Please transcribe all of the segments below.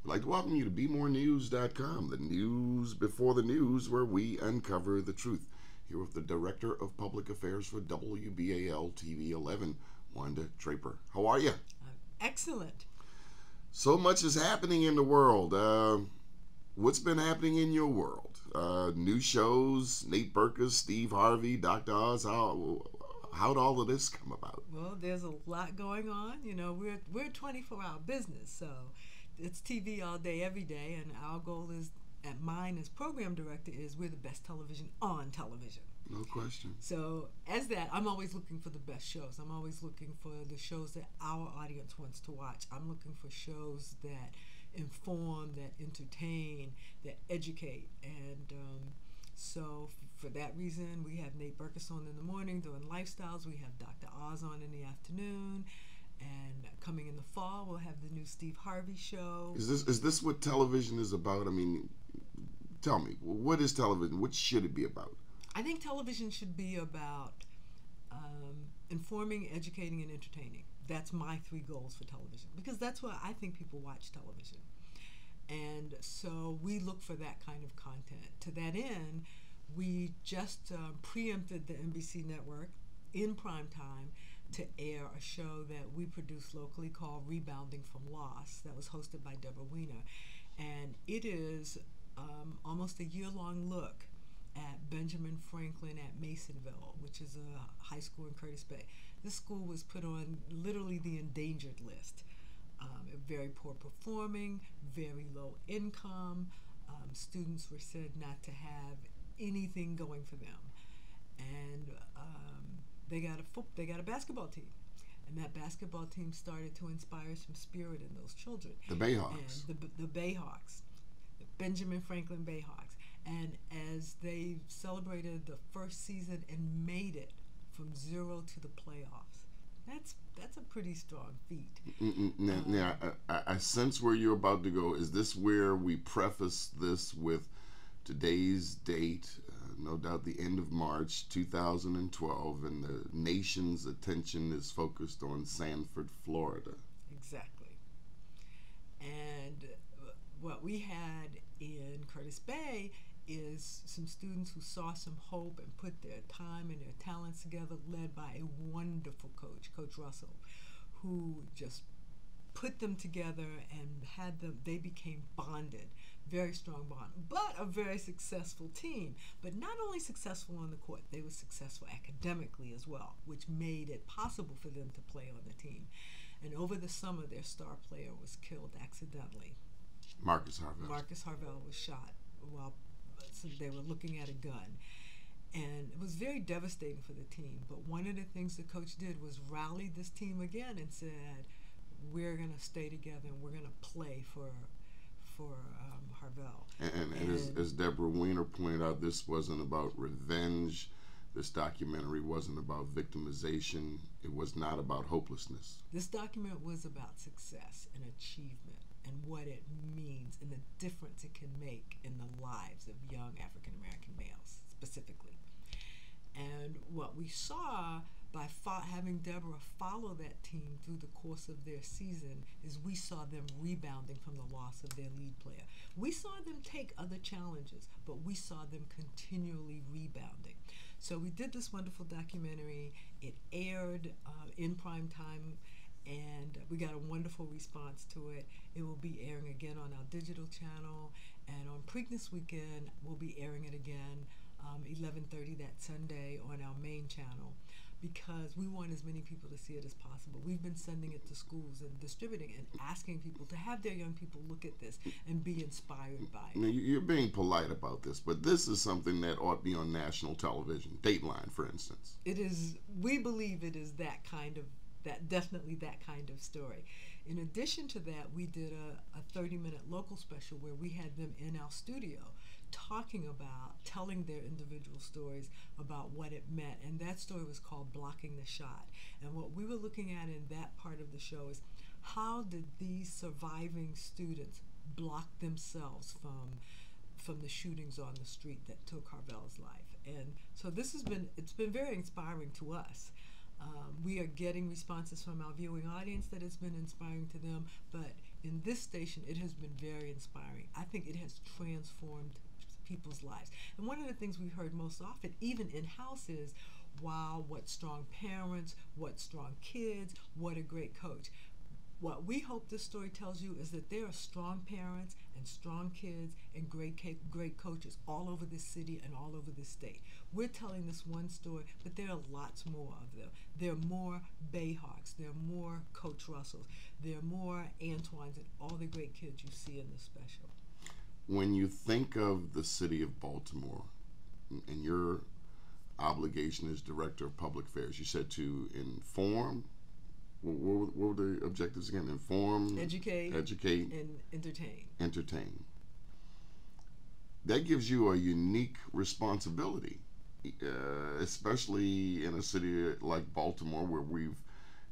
I'd like to welcome you to BeMoreNews.com, the news before the news, where we uncover the truth. Here with the Director of Public Affairs for WBAL TV 11, Wanda Draper. How are you? Excellent. So much is happening in the world. What's been happening in your world? New shows, Nate Berkus, Steve Harvey, Dr. Oz. How'd all of this come about? Well, there's a lot going on. You know, we're a 24-hour business, so it's TV all day, every day, and our goal is, at mine as program director, is we're the best television on television. No question. So as that, I'm always looking for the best shows. I'm always looking for the shows that our audience wants to watch. I'm looking for shows that inform, that entertain, that educate. And so for that reason, we have Nate Berkus on in the morning doing lifestyles. We have Dr. Oz on in the afternoon. And coming in the fall, we'll have the new Steve Harvey show. Is this what television is about? I mean, tell me, what is television? What should it be about? I think television should be about informing, educating, and entertaining. That's my three goals for television, because that's why I think people watch television. And so we look for that kind of content. To that end, we just preempted the NBC network in prime time to air a show that we produce locally called Rebounding from Loss, that was hosted by Deborah Weiner. And it is almost a year-long look at Benjamin Franklin at Masonville, which is a high school in Curtis Bay. This school was put on literally the endangered list. Very poor performing, very low income. Students were said not to have anything going for them. And they got a basketball team, and that basketball team started to inspire some spirit in those children. The Bayhawks. And the Bayhawks, the Benjamin Franklin Bayhawks. And as they celebrated the first season and made it from zero to the playoffs, that's a pretty strong feat. Now, I sense where you're about to go. Is this where we preface this with today's date? No doubt the end of March 2012, and the nation's attention is focused on Sanford, Florida. Exactly. And what we had in Curtis Bay is some students who saw some hope and put their time and their talents together, led by a wonderful coach, Coach Russell, who just put them together and had them, they became bonded, very strong bond, but a very successful team. But not only successful on the court, they were successful academically as well, which made it possible for them to play on the team. And over the summer, their star player was killed accidentally. Marcus Harvell. Marcus Harvell was shot while they were looking at a gun. And it was very devastating for the team. But one of the things the coach did was rally this team again and said, we're going to stay together and we're going to play for Harvell. And as Deborah Weiner pointed out, this wasn't about revenge. This documentary wasn't about victimization. It was not about hopelessness. This document was about success and achievement and what it means and the difference it can make in the lives of young African American males specifically. And what we saw by having Deborah follow that team through the course of their season is we saw them rebounding from the loss of their lead player. We saw them take other challenges, but we saw them continually rebounding. So we did this wonderful documentary. It aired in prime time, and we got a wonderful response to it. It will be airing again on our digital channel, and on Preakness Weekend, we'll be airing it again 11:30 that Sunday on our main channel, because we want as many people to see it as possible. We've been sending it to schools and distributing and asking people to have their young people look at this and be inspired by it. Now, you're being polite about this, but this is something that ought to be on national television. Dateline, for instance. It is. We believe it is that kind of, definitely that kind of story. In addition to that, we did a 30-minute local special where we had them in our studio talking about, telling their individual stories about what it meant. And that story was called Blocking the Shot. And what we were looking at in that part of the show is how did these surviving students block themselves from the shootings on the street that took Harvell's life. And so it's been very inspiring to us. We are getting responses from our viewing audience that it's been inspiring to them, but in this station, it has been very inspiring. I think it has transformed people's lives. And one of the things we've heard most often, even in-house, is, wow, what strong parents, what strong kids, what a great coach. What we hope this story tells you is that there are strong parents and strong kids and great coaches all over this city and all over this state. We're telling this one story, but there are lots more of them. There are more Bayhawks. There are more Coach Russells. There are more Antoines and all the great kids you see in the special. When you think of the city of Baltimore and your obligation as Director of Public Affairs, you said to inform. What were the objectives again? Inform, educate, and entertain. That gives you a unique responsibility, especially in a city like Baltimore, where we've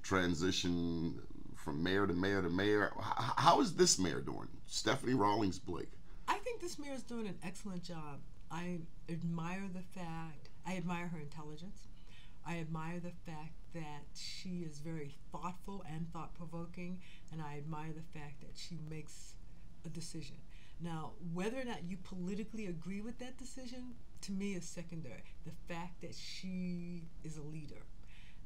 transitioned from mayor to mayor to mayor. How is this mayor doing, Stephanie Rawlings Blake? I think this mayor is doing an excellent job. I admire her intelligence. I admire the fact that she is very thoughtful and thought-provoking, and I admire the fact that she makes a decision. Now, whether or not you politically agree with that decision, to me, is secondary. The fact that she is a leader,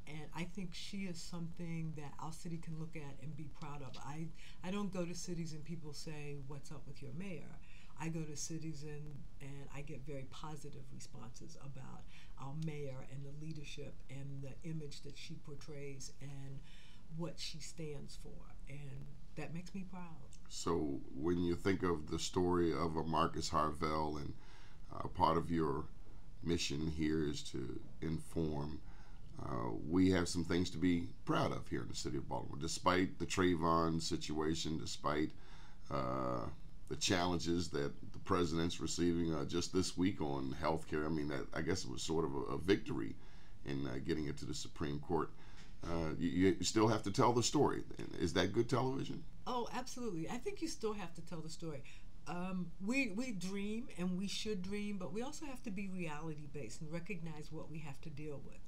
and I think she is something that our city can look at and be proud of. I don't go to cities and people say, what's up with your mayor? I go to cities and I get very positive responses about our mayor and the leadership and the image that she portrays and what she stands for, and that makes me proud. So when you think of the story of a Marcus Harvell, and part of your mission here is to inform, we have some things to be proud of here in the city of Baltimore, despite the Trayvon situation, despite the challenges that the president's receiving just this week on health care. I mean, I guess it was sort of a victory in getting it to the Supreme Court. You still have to tell the story. Is that good television? Oh, absolutely. I think you still have to tell the story. We dream, and we should dream, but we also have to be reality-based and recognize what we have to deal with.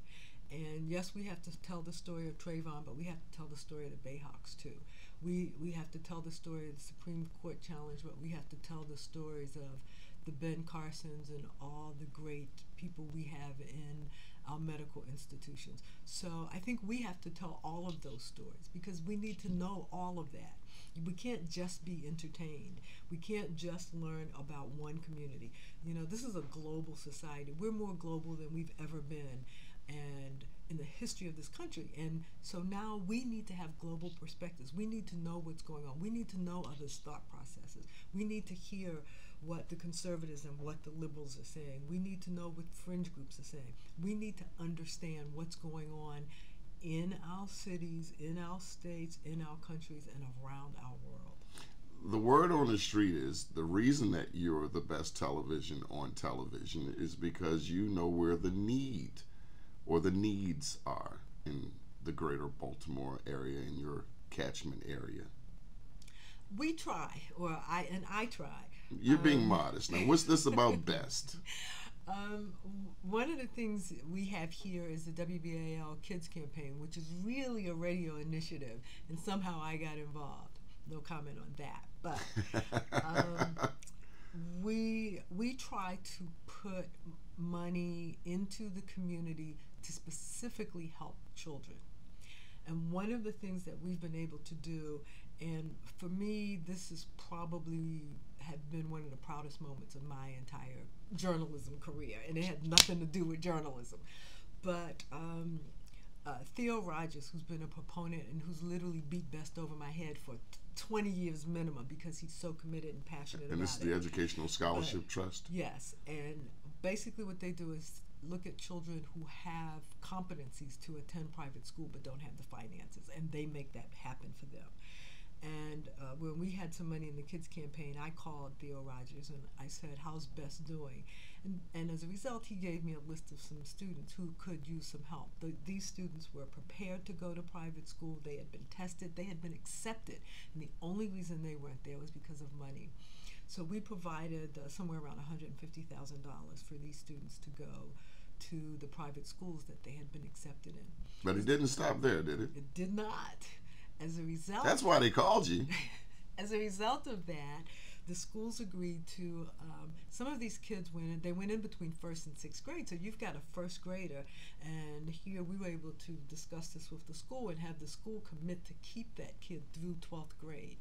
And yes, we have to tell the story of Trayvon, but we have to tell the story of the Bayhawks too. We have to tell the story of the Supreme Court challenge, but we have to tell the stories of the Ben Carsons and all the great people we have in our medical institutions. So I think we have to tell all of those stories because we need to know all of that. We can't just be entertained. We can't just learn about one community. You know, this is a global society. We're more global than we've ever been, and in the history of this country. And so now we need to have global perspectives. We need to know what's going on. We need to know others' thought processes. We need to hear what the conservatives and what the liberals are saying. We need to know what fringe groups are saying. We need to understand what's going on in our cities, in our states, in our countries, and around our world. The word on the street is the reason that you're the best television on television is because you know where the need or the needs are in the greater Baltimore area, in your catchment area. We try, I try. You're being modest. Now, what's this about best? One of the things we have here is the WBAL Kids Campaign, which is really a radio initiative, and somehow I got involved. No comment on that. But we try to put money into the community to specifically help children. And one of the things that we've been able to do, and for me, this is probably have been one of the proudest moments of my entire journalism career, and it had nothing to do with journalism. But Theo Rogers, who's been a proponent and who's literally beat Best over my head for 20 years minimum because he's so committed and passionate about it. And this is the Educational Scholarship Trust? Yes, and basically what they do is look at children who have competencies to attend private school but don't have the finances, and they make that happen for them. And when we had some money in the kids campaign, I called Theo Rogers and I said, how's Best doing? And as a result, he gave me a list of some students who could use some help. These students were prepared to go to private school. They had been tested. They had been accepted. And the only reason they weren't there was because of money. So we provided somewhere around $150,000 for these students to go to the private schools that they had been accepted in. But it didn't stop there, did it? It did not. As a result, that's why they called you. as a result of that, the schools agreed to, some of these kids went in between first and sixth grade, so you've got a first grader, and here we were able to discuss this with the school and have the school commit to keep that kid through 12th grade.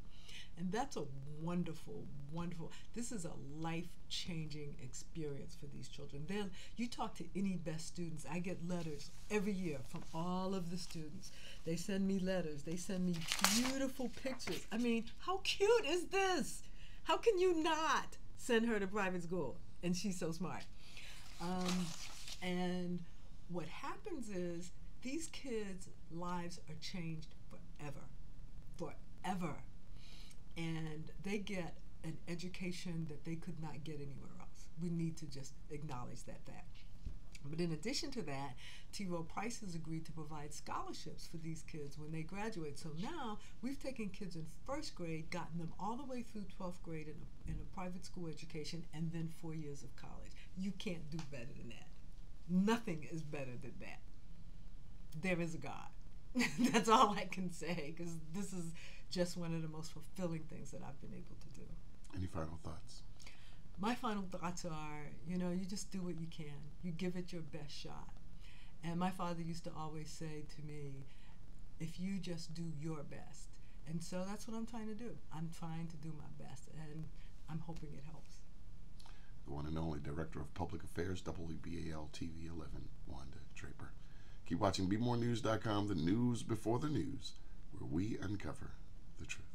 And that's a wonderful, wonderful, this is a life-changing experience for these children. Then you talk to any best students. I get letters every year from all of the students. They send me letters. They send me beautiful pictures. I mean, how cute is this? How can you not send her to private school? And she's so smart. And what happens is these kids' lives are changed forever. Forever. And they get an education that they could not get anywhere else. We need to just acknowledge that fact. But in addition to that, T. Rowe Price has agreed to provide scholarships for these kids when they graduate. So now we've taken kids in first grade, gotten them all the way through 12th grade in a private school education, and then 4 years of college. You can't do better than that. Nothing is better than that. There is a God. That's all I can say, because this is just one of the most fulfilling things that I've been able to do. Any final thoughts? My final thoughts are, you just do what you can. You give it your best shot. And my father used to always say to me, if you just do your best. And so that's what I'm trying to do. I'm trying to do my best, and I'm hoping it helps. The one and only Director of Public Affairs, WBAL TV 11, Wanda Draper. Keep watching BeMoreNews.com, the news before the news, where we uncover the truth.